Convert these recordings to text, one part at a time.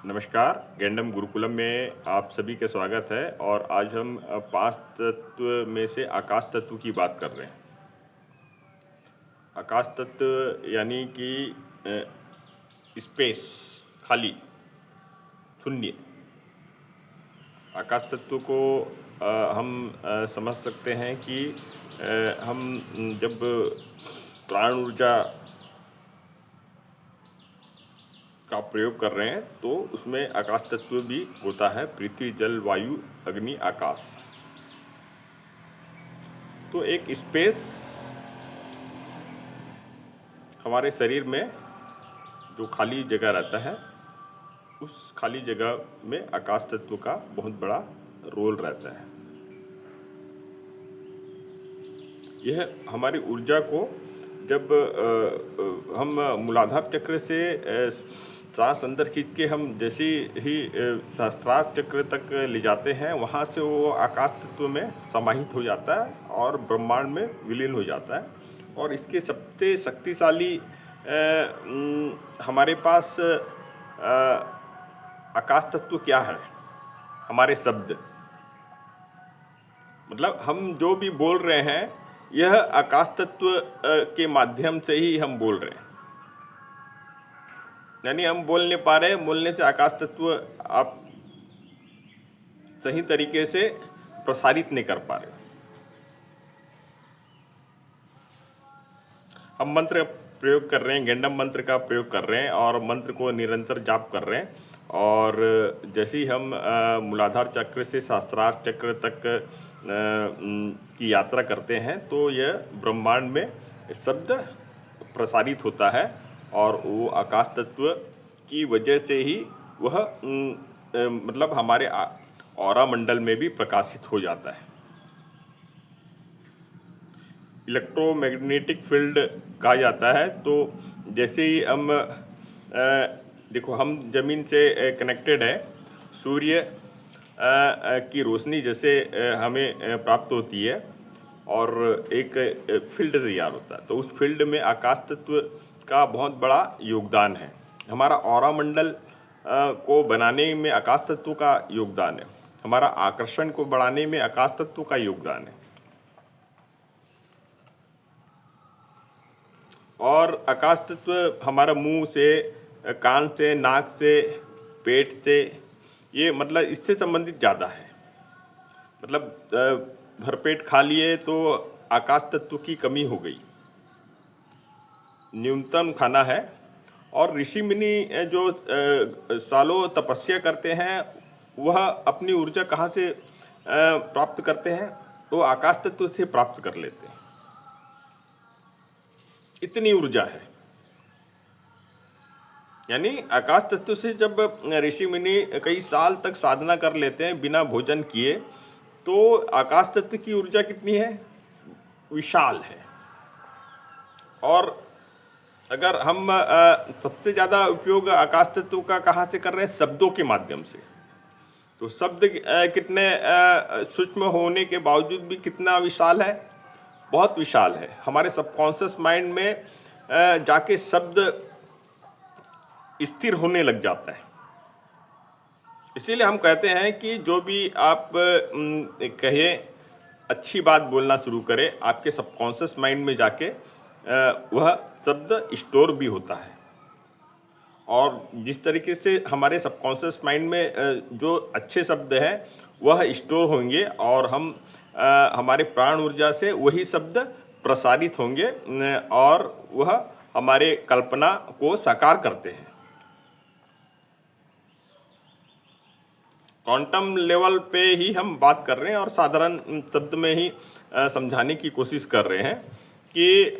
नमस्कार। गैंडम गुरुकुलम में आप सभी का स्वागत है। और आज हम पांच तत्व में से आकाश तत्व की बात कर रहे हैं। आकाश तत्व यानी कि स्पेस, खाली, शून्य। आकाश तत्व को हम समझ सकते हैं कि हम जब प्राण ऊर्जा का प्रयोग कर रहे हैं तो उसमें आकाश तत्व भी होता है। पृथ्वी, जल, वायु, अग्नि, आकाश। तो एक स्पेस हमारे शरीर में जो खाली जगह रहता है, उस खाली जगह में आकाश तत्व का बहुत बड़ा रोल रहता है। यह हमारी ऊर्जा को जब हम मूलाधार चक्र से सांस अंदर खींच के हम जैसे ही सहस्त्रार चक्र तक ले जाते हैं, वहाँ से वो आकाश तत्व में समाहित हो जाता है और ब्रह्मांड में विलीन हो जाता है। और इसके सबसे शक्तिशाली हमारे पास आकाश तत्व क्या है? हमारे शब्द। मतलब हम जो भी बोल रहे हैं, यह आकाश तत्व के माध्यम से ही हम बोल रहे हैं। यानी हम बोल नहीं पा रहे, बोलने से आकाश तत्व आप सही तरीके से प्रसारित नहीं कर पा रहे। हम मंत्र प्रयोग कर रहे हैं, गैंडम मंत्र का प्रयोग कर रहे हैं और मंत्र को निरंतर जाप कर रहे हैं। और जैसे ही हम मूलाधार चक्र से सहस्त्रार चक्र तक की यात्रा करते हैं, तो यह ब्रह्मांड में शब्द प्रसारित होता है और वो आकाश तत्व की वजह से ही वह मतलब हमारे ऑरा मंडल में भी प्रकाशित हो जाता है। इलेक्ट्रोमैग्नेटिक फील्ड कहा जाता है। तो जैसे ही हम देखो, हम ज़मीन से कनेक्टेड है, सूर्य की रोशनी जैसे हमें प्राप्त होती है और एक फील्ड तैयार होता है, तो उस फील्ड में आकाश तत्व का बहुत बड़ा योगदान है। हमारा ऑरा मंडल को बनाने में आकाश तत्व का योगदान है। हमारा आकर्षण को बढ़ाने में आकाश तत्व का योगदान है। और आकाश तत्व हमारा मुंह से, कान से, नाक से, पेट से, ये मतलब इससे संबंधित ज़्यादा है। मतलब भरपेट खा लिए तो आकाश तत्व की कमी हो गई, न्यूनतम खाना है। और ऋषि मुनि जो सालों तपस्या करते हैं, वह अपनी ऊर्जा कहाँ से प्राप्त करते हैं? वो आकाश तत्व से प्राप्त कर लेते हैं। इतनी ऊर्जा है। यानी आकाश तत्व से जब ऋषि मुनि कई साल तक साधना कर लेते हैं बिना भोजन किए, तो आकाश तत्व की ऊर्जा कितनी है? विशाल है। और अगर हम सबसे ज़्यादा उपयोग आकाश तत्व का कहाँ से कर रहे हैं? शब्दों के माध्यम से। तो शब्द कितने सूक्ष्म होने के बावजूद भी कितना विशाल है? बहुत विशाल है। हमारे सबकॉन्शियस माइंड में जाके शब्द स्थिर होने लग जाता है। इसीलिए हम कहते हैं कि जो भी आप कहें, अच्छी बात बोलना शुरू करें, आपके सबकॉन्शियस माइंड में जाके वह शब्द स्टोर भी होता है। और जिस तरीके से हमारे सबकॉन्शियस माइंड में जो अच्छे शब्द हैं वह स्टोर होंगे और हम हमारे प्राण ऊर्जा से वही शब्द प्रसारित होंगे और वह हमारे कल्पना को साकार करते हैं। क्वांटम लेवल पे ही हम बात कर रहे हैं और साधारण शब्द में ही समझाने की कोशिश कर रहे हैं कि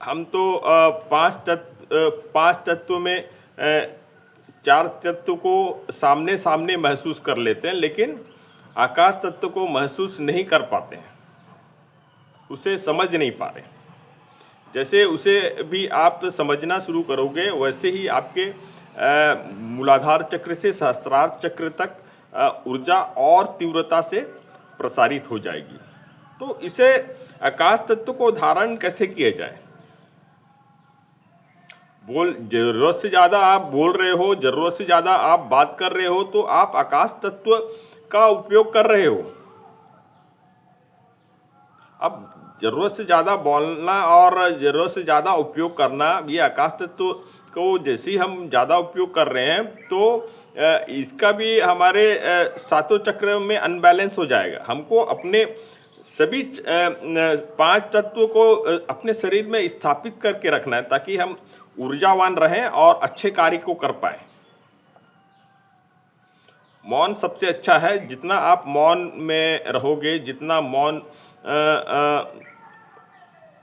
हम तो पांच तत्व में चार तत्व को सामने सामने महसूस कर लेते हैं, लेकिन आकाश तत्व को महसूस नहीं कर पाते हैं, उसे समझ नहीं पा रहे। जैसे उसे भी आप समझना शुरू करोगे, वैसे ही आपके मूलाधार चक्र से सहस्त्रार चक्र तक ऊर्जा और तीव्रता से प्रसारित हो जाएगी। तो इसे आकाश तत्व को धारण कैसे किया जाए? जरूरत से ज़्यादा आप बोल रहे हो, जरूरत से ज़्यादा आप बात कर रहे हो, तो आप आकाश तत्व का उपयोग कर रहे हो। अब जरूरत से ज़्यादा बोलना और जरूरत से ज़्यादा उपयोग करना, ये आकाश तत्व को जैसे ही हम ज़्यादा उपयोग कर रहे हैं तो इसका भी हमारे सातों चक्र में अनबैलेंस हो जाएगा। हमको अपने सभी पांच तत्वों को अपने शरीर में स्थापित करके रखना है, ताकि हम ऊर्जावान रहें और अच्छे कार्य को कर पाए। मौन सबसे अच्छा है। जितना आप मौन में रहोगे, जितना मौन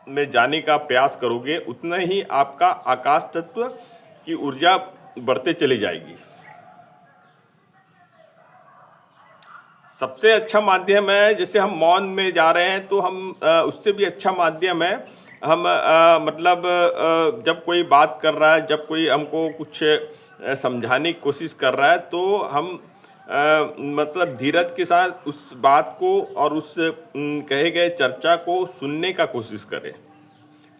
में जाने का प्रयास करोगे, उतना ही आपका आकाश तत्व की ऊर्जा बढ़ते चली जाएगी। सबसे अच्छा माध्यम है, जैसे हम मौन में जा रहे हैं तो हम उससे भी अच्छा माध्यम है, हम जब कोई बात कर रहा है, जब कोई हमको कुछ समझाने की कोशिश कर रहा है, तो हम धीरज के साथ उस बात को और उस कहे गए चर्चा को सुनने का कोशिश करें।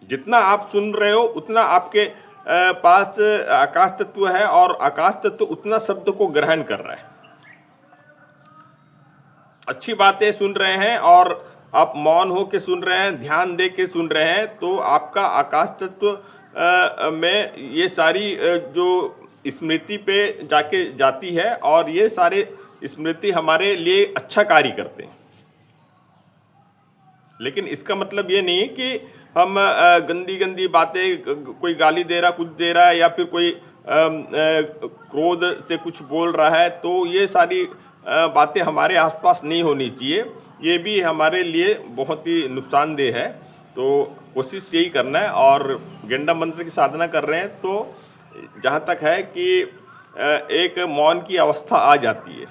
जितना आप सुन रहे हो उतना आपके पास आकाश तत्व है, और आकाश तत्व उतना शब्द को ग्रहण कर रहा है। अच्छी बातें सुन रहे हैं और आप मौन हो के सुन रहे हैं, ध्यान दे के सुन रहे हैं, तो आपका आकाश तत्व में ये सारी जो स्मृति पे जाके जाती है, और ये सारे स्मृति हमारे लिए अच्छा कार्य करते हैं। लेकिन इसका मतलब ये नहीं कि हम गंदी गंदी बातें, कोई गाली दे रहा, कुछ दे रहा है, या फिर कोई क्रोध से कुछ बोल रहा है, तो ये सारी बातें हमारे आसपास नहीं होनी चाहिए। ये भी हमारे लिए बहुत ही नुकसानदेह है। तो कोशिश यही करना है, और गेंडा मंत्र की साधना कर रहे हैं तो जहाँ तक है कि एक मौन की अवस्था आ जाती है,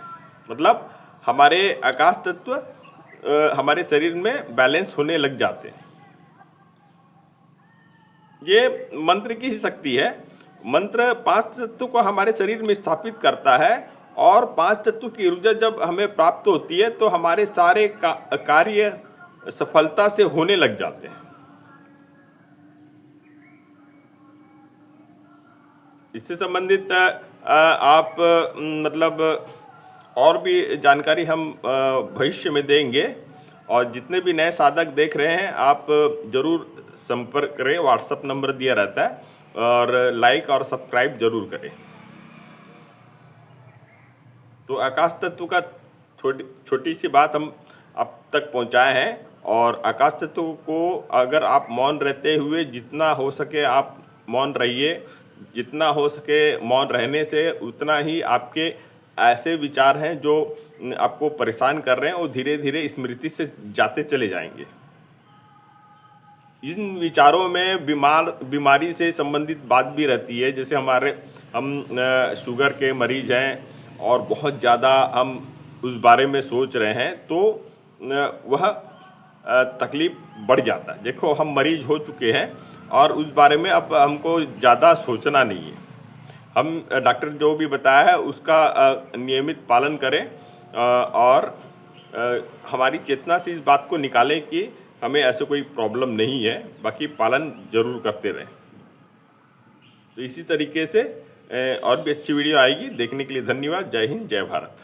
मतलब हमारे आकाश तत्व हमारे शरीर में बैलेंस होने लग जाते हैं। ये मंत्र की ही शक्ति है। मंत्र पांच तत्व को हमारे शरीर में स्थापित करता है, और पांच तत्व की ऊर्जा जब हमें प्राप्त होती है तो हमारे सारे कार्य सफलता से होने लग जाते हैं। इससे संबंधित आप और भी जानकारी हम भविष्य में देंगे, और जितने भी नए साधक देख रहे हैं आप जरूर संपर्क करें, व्हाट्सएप नंबर दिया रहता है, और लाइक और सब्सक्राइब जरूर करें। तो आकाश तत्व का छोटी सी बात हम अब तक पहुंचाए हैं, और आकाश तत्व को अगर आप मौन रहते हुए जितना हो सके आप मौन रहिए। जितना हो सके मौन रहने से उतना ही आपके ऐसे विचार हैं जो आपको परेशान कर रहे हैं, और धीरे धीरे स्मृति से जाते चले जाएंगे। इन विचारों में बीमारी से संबंधित बात भी रहती है। जैसे हम शुगर के मरीज हैं और बहुत ज़्यादा हम उस बारे में सोच रहे हैं, तो वह तकलीफ बढ़ जाता है। देखो, हम मरीज हो चुके हैं और उस बारे में अब हमको ज़्यादा सोचना नहीं है। हम डॉक्टर जो भी बताया है उसका नियमित पालन करें, और हमारी चेतना से इस बात को निकालें कि हमें ऐसे कोई प्रॉब्लम नहीं है, बाकी पालन जरूर करते रहें। तो इसी तरीके से और भी अच्छी वीडियो आएगी। देखने के लिए धन्यवाद। जय हिंद, जय भारत।